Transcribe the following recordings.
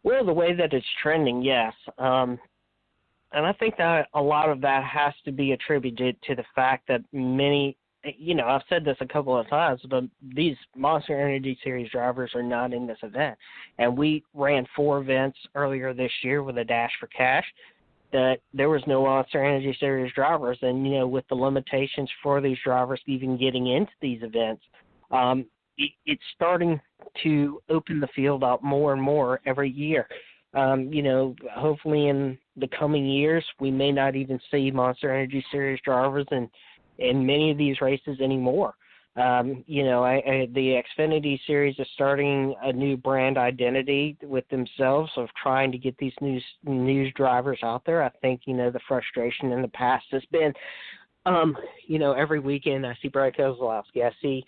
Well, the way that it's trending, yes. And I think that a lot of that has to be attributed to the fact that many, I've said this a couple of times, but these Monster Energy Series drivers are not in this event. And we ran 4 events earlier this year with a Dash for Cash that there was no Monster Energy Series drivers. And, with the limitations for these drivers even getting into these events, it's starting to open the field up more and more every year. Hopefully in the coming years, we may not even see Monster Energy Series drivers in many of these races anymore. The Xfinity Series is starting a new brand identity with themselves of trying to get these news drivers out there. I think, the frustration in the past has been, every weekend I see Brad Keselowski, I see,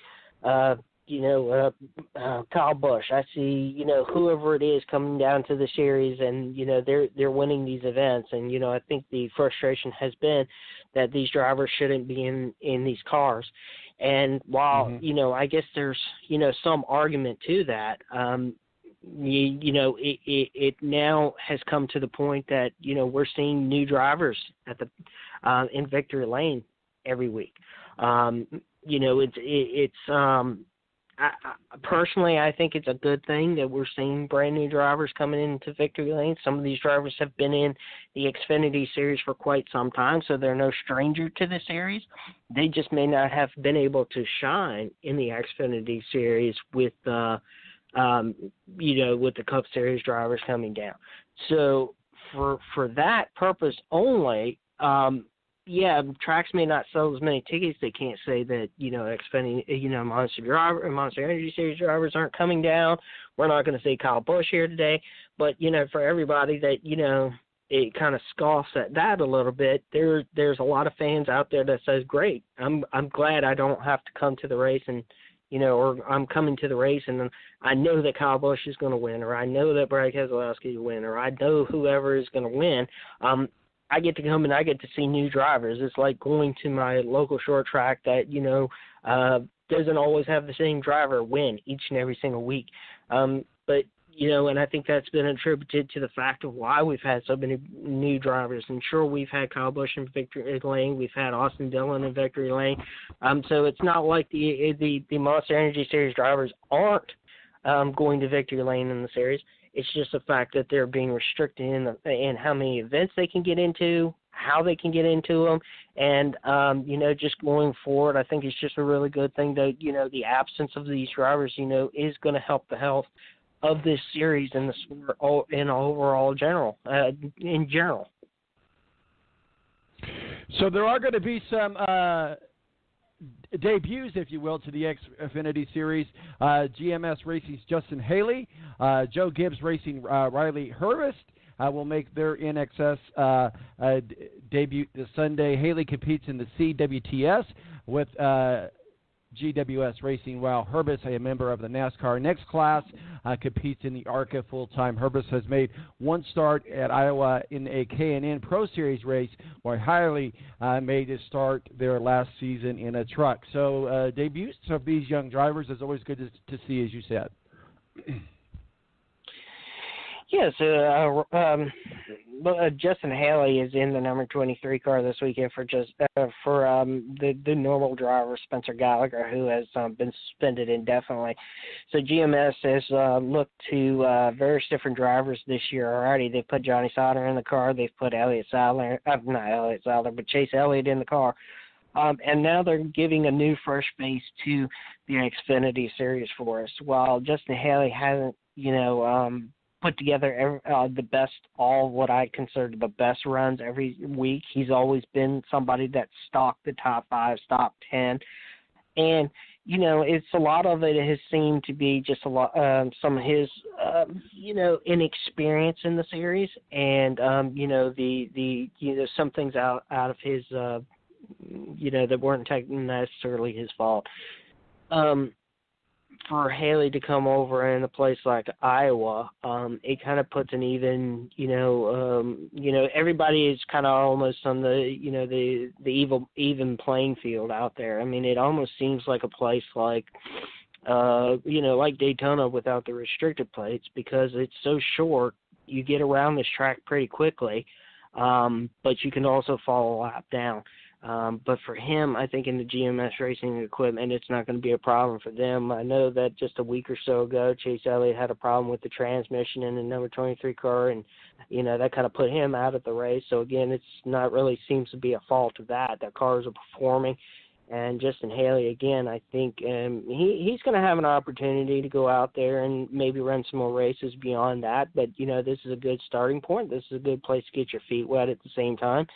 Kyle Busch. I see, whoever it is coming down to the series, and they're winning these events. And I think the frustration has been that these drivers shouldn't be in these cars. And while I guess there's some argument to that, it now has come to the point that we're seeing new drivers at the in victory lane every week. Personally, I think it's a good thing that we're seeing brand new drivers coming into victory lane. Some of these drivers have been in the Xfinity Series for quite some time, so they're no stranger to the series. They just may not have been able to shine in the Xfinity Series with the Cup Series drivers coming down. So for that purpose only, tracks may not sell as many tickets. They can't say that, Xfinity, Monster Energy Series drivers aren't coming down. We're not going to see Kyle Busch here today. But, for everybody that, it kind of scoffs at that a little bit, there's a lot of fans out there that says, great, I'm glad I don't have to come to the race and, or I'm coming to the race and I know that Kyle Busch is going to win, or I know that Brad Keselowski will win, or I know whoever is going to win. I get to come and I get to see new drivers. It's like going to my local short track that, doesn't always have the same driver win each and every single week. But, and I think that's been attributed to the fact of why we've had so many new drivers. And sure, we've had Kyle Busch in victory lane. We've had Austin Dillon in victory lane. So it's not like the Monster Energy Series drivers aren't going to victory lane in the series. It's just the fact that they're being restricted in how many events they can get into, how they can get into them, and, just going forward, I think it's just a really good thing that, the absence of these drivers, is going to help the health of this series and the sport in general. So there are going to be some debuts, if you will, to the Xfinity Series. GMS Racing's Justin Haley, Joe Gibbs Racing Riley Hurwitz will make their NXS debut this Sunday. Haley competes in the CWTS with GWS Racing, while Hurwitz, a member of the NASCAR Next Class, competes in the ARCA full-time. Hurwitz has made one start at Iowa in a K&N Pro Series race, while Haley made his start there last season in a truck. So debuts of these young drivers is always good to see, as you said. Yes, Justin Haley is in the number 23 car this weekend for the normal driver, Spencer Gallagher, who has been suspended indefinitely. So GMS has looked to various different drivers this year already. They've put Johnny Sauter in the car. They've put Chase Elliott in the car. And now they're giving a new fresh face to the Xfinity Series for us. While Justin Haley hasn't, put together what I consider the best runs every week. He's always been somebody that stalked the top 5, top 10. And, it's a lot of it has seemed to be just a lot, some of his, inexperience in the series and, some things out of his, that weren't necessarily his fault. For Haley to come over in a place like Iowa, it kind of puts an even, everybody is kind of almost on the even playing field out there. I mean, it almost seems like a place like, like Daytona without the restricted plates, because it's so short you get around this track pretty quickly, but you can also fall a lap down. But for him, I think in the GMS racing equipment, it's not going to be a problem for them. I know that just a week or so ago, Chase Elliott had a problem with the transmission in the number 23 car, and, that kind of put him out of the race. So, again, it's not really seems to be a fault of that. Their cars are performing. And Justin Haley, again, I think he's going to have an opportunity to go out there and maybe run some more races beyond that. But, this is a good starting point. This is a good place to get your feet wet at the same time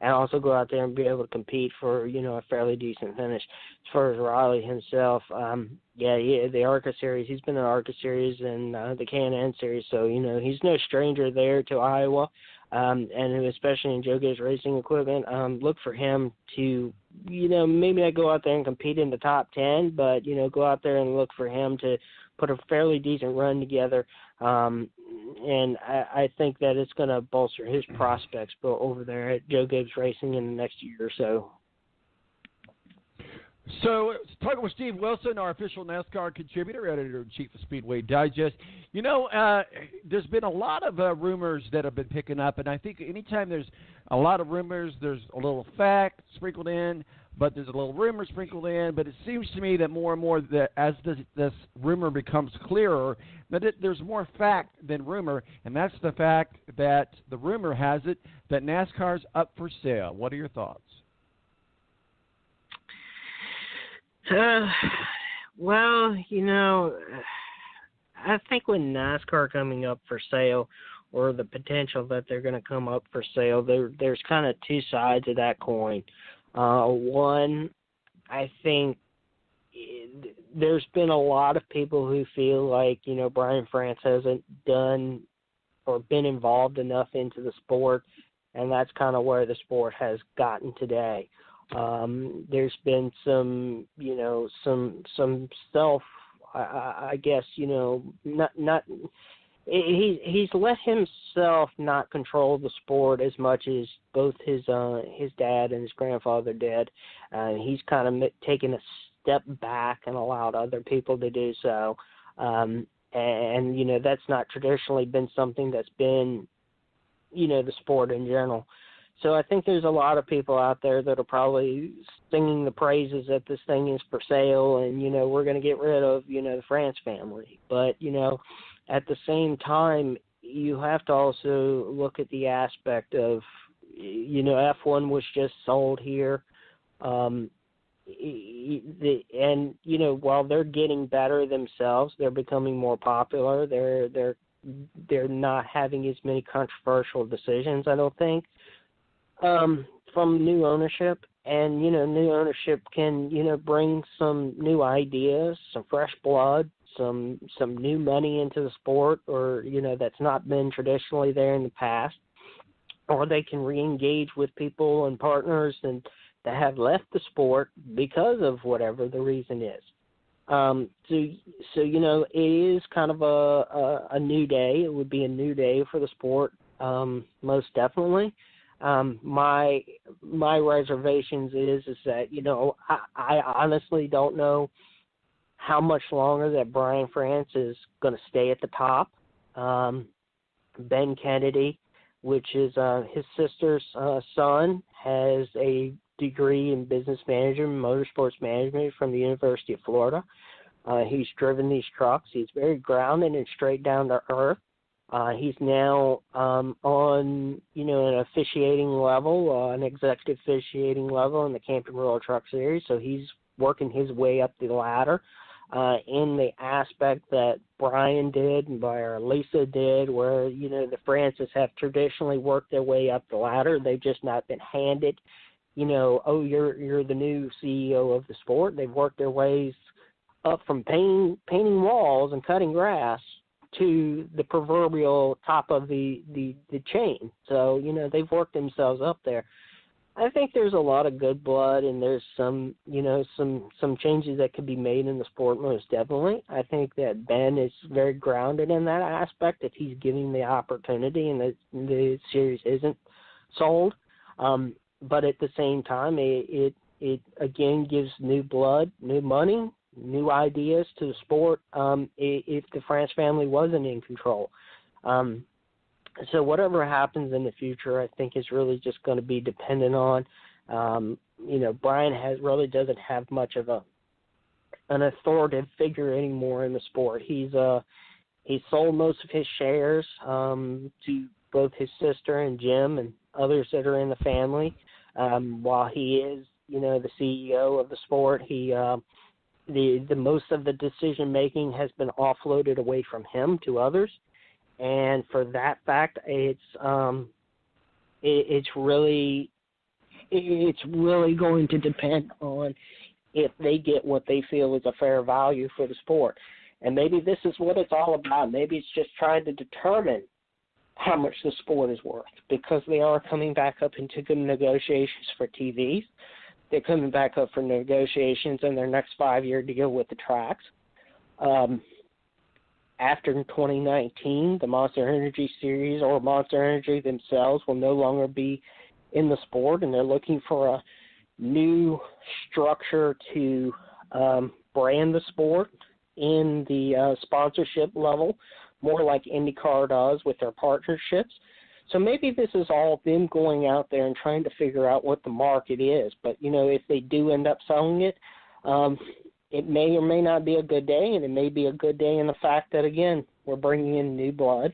and also go out there and be able to compete for, a fairly decent finish. As far as Riley himself, the ARCA Series, he's been in the ARCA Series and the Can-Am Series, so, he's no stranger there to Iowa. And especially in Joe Gibbs Racing Equipment, look for him to, maybe not go out there and compete in the top 10, but, go out there and look for him to put a fairly decent run together. And I think that it's going to bolster his prospects over there at Joe Gibbs Racing in the next year or so. So, talking with Steve Wilson, our official NASCAR contributor, editor-in-chief of Speedway Digest. There's been a lot of rumors that have been picking up, and I think anytime there's a lot of rumors, there's a little fact sprinkled in, but there's a little rumor sprinkled in. But it seems to me that more and more, that as this rumor becomes clearer, that there's more fact than rumor, and that's the fact that the rumor has it that NASCAR's up for sale. What are your thoughts? Well, I think with NASCAR coming up for sale, or the potential that they're going to come up for sale, there's kind of two sides of that coin. One, I think there's been a lot of people who feel like, Brian France hasn't done or been involved enough into the sport, and that's kind of where the sport has gotten today. There's been some self, I guess, not he's let himself not control the sport as much as both his dad and his grandfather did. He's kind of taken a step back and allowed other people to do so. And that's not traditionally been something that's been, the sport in general. So I think there's a lot of people out there that are probably singing the praises that this thing is for sale and, we're going to get rid of, the France family. But, at the same time, you have to also look at the aspect of, F1 was just sold here. And, while they're getting better themselves, they're becoming more popular. They're not having as many controversial decisions, I don't think. From new ownership, and new ownership can bring some new ideas, some fresh blood, some new money into the sport, or that's not been traditionally there in the past, or they can re-engage with people and partners and that have left the sport because of whatever the reason is. So it is kind of a new day. It would be a new day for the sport, most definitely. My reservations is that, I honestly don't know how much longer that Brian France is going to stay at the top. Ben Kennedy, which is his sister's son, has a degree in business management, motorsports management from the University of Florida. He's driven these trucks. He's very grounded and straight down to earth. He's now on, an officiating level, an executive officiating level in the Camping World Truck Series. So he's working his way up the ladder in the aspect that Brian did and Lisa did, where, the Francis have traditionally worked their way up the ladder. They've just not been handed, you're the new CEO of the sport. They've worked their ways up from painting walls and cutting grass to the proverbial top of the chain. So, they've worked themselves up there. I think there's a lot of good blood, and there's some changes that could be made in the sport, most definitely. I think that Ben is very grounded in that aspect, that he's giving the opportunity and the series isn't sold. But at the same time, it again gives new blood, new money, new ideas to the sport if the France family wasn't in control. So whatever happens in the future, I think is really just going to be dependent on, Brian really doesn't have much of an authoritative figure anymore in the sport. He's sold most of his shares to both his sister and Jim and others that are in the family. While he is, the CEO of the sport, the most of the decision making has been offloaded away from him to others. And for that fact, it's really going to depend on if they get what they feel is a fair value for the sport. And maybe this is what it's all about. Maybe it's just trying to determine how much the sport is worth, because they are coming back up into good negotiations for TVs. They're coming back up for negotiations in their next 5-year deal with the tracks. After 2019, the Monster Energy Series or Monster Energy themselves will no longer be in the sport, and they're looking for a new structure to brand the sport in the sponsorship level, more like Indy Car does with their partnerships. So maybe this is all them going out there and trying to figure out what the market is. But, if they do end up selling it, it may or may not be a good day, and it may be a good day in the fact that, again, we're bringing in new blood,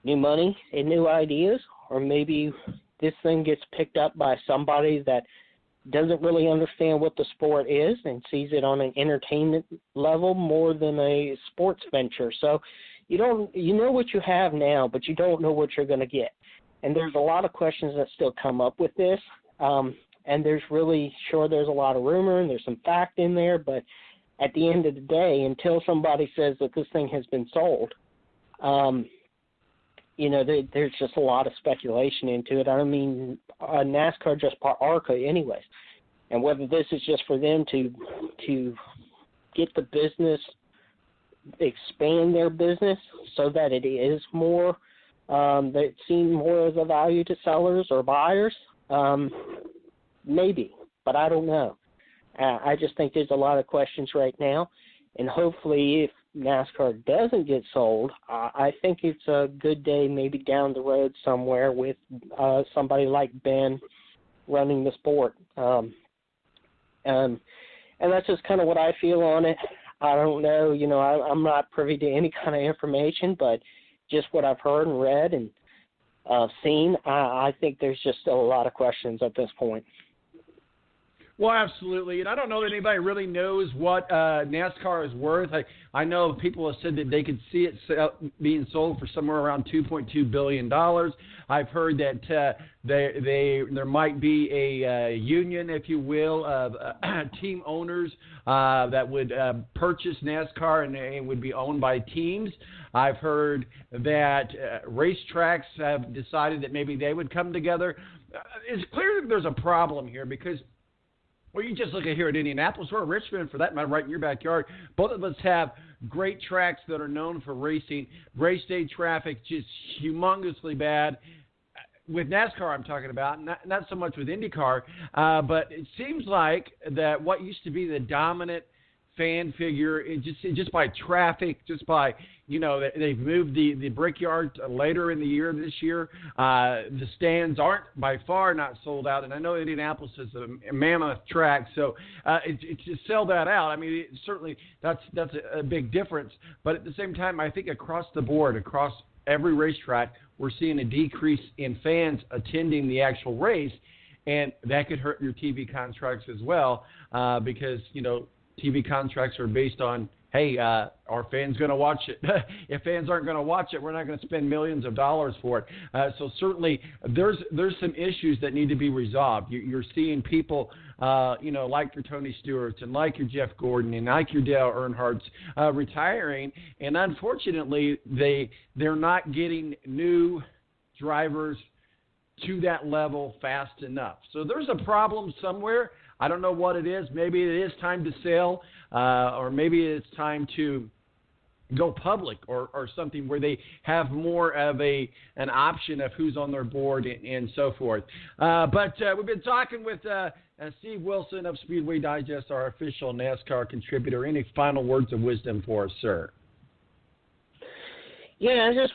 new money, and new ideas, or maybe this thing gets picked up by somebody that doesn't really understand what the sport is and sees it on an entertainment level more than a sports venture. So you know what you have now, but you don't know what you're going to get. And there's a lot of questions that still come up with this. And there's a lot of rumor and there's some fact in there, but at the end of the day, until somebody says that this thing has been sold, there's just a lot of speculation into it. I mean, NASCAR just bought ARCA anyways, and whether this is just for them to get the business, expand their business so that it is more, that it's seen more as a value to sellers or buyers, maybe, but I don't know. I just think there's a lot of questions right now, and hopefully if NASCAR doesn't get sold, I think it's a good day maybe down the road somewhere with somebody like Ben running the sport. And that's just kind of what I feel on it. I don't know, I'm not privy to any kind of information, but just what I've heard and read and seen, I think there's just still a lot of questions at this point. Well, absolutely, and I don't know that anybody really knows what NASCAR is worth. I know people have said that they could see it being sold for somewhere around $2.2 billion. I've heard that there might be a union, if you will, of team owners that would purchase NASCAR and would be owned by teams. I've heard that racetracks have decided that maybe they would come together. It's clear that there's a problem here because, well, you just look at here at Indianapolis or Richmond, for that matter, right in your backyard. Both of us have great tracks that are known for racing. Race day traffic just humongously bad. With NASCAR, I'm talking about, not so much with IndyCar, but it seems like that what used to be the dominant fan figure, just by traffic, just by, they've moved the Brickyard later in the year this year. The stands aren't by far not sold out, and I know Indianapolis is a mammoth track, so it's to sell that out. I mean, certainly that's a big difference, but at the same time, I think across the board, across every racetrack, we're seeing a decrease in fans attending the actual race, and that could hurt your TV contracts as well, because TV contracts are based on, hey, are fans going to watch it? If fans aren't going to watch it, we're not going to spend millions of dollars for it. So certainly there's some issues that need to be resolved. You're seeing people, like your Tony Stewarts and like your Jeff Gordon and like your Dale Earnhardts retiring, and unfortunately they're not getting new drivers to that level fast enough. So there's a problem somewhere. I don't know what it is. Maybe it is time to sell, or maybe it's time to go public or something where they have more of an option of who's on their board and so forth. But we've been talking with Steve Wilson of Speedway Digest, our official NASCAR contributor. Any final words of wisdom for us, sir? Yeah, I just